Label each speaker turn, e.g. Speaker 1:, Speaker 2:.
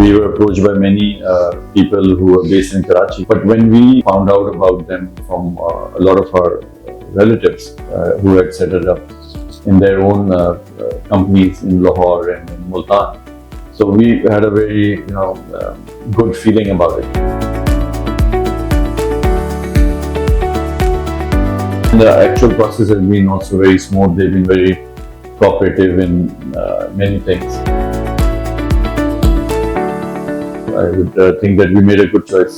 Speaker 1: We were approached by many people who were based in Karachi, but when we found out about them from a lot of our relatives who had set it up in their own companies in Lahore and in Multan, so we had a very good feeling about it. And the actual process has been also very smooth. They've been very cooperative in many things. I would think that we made a good choice.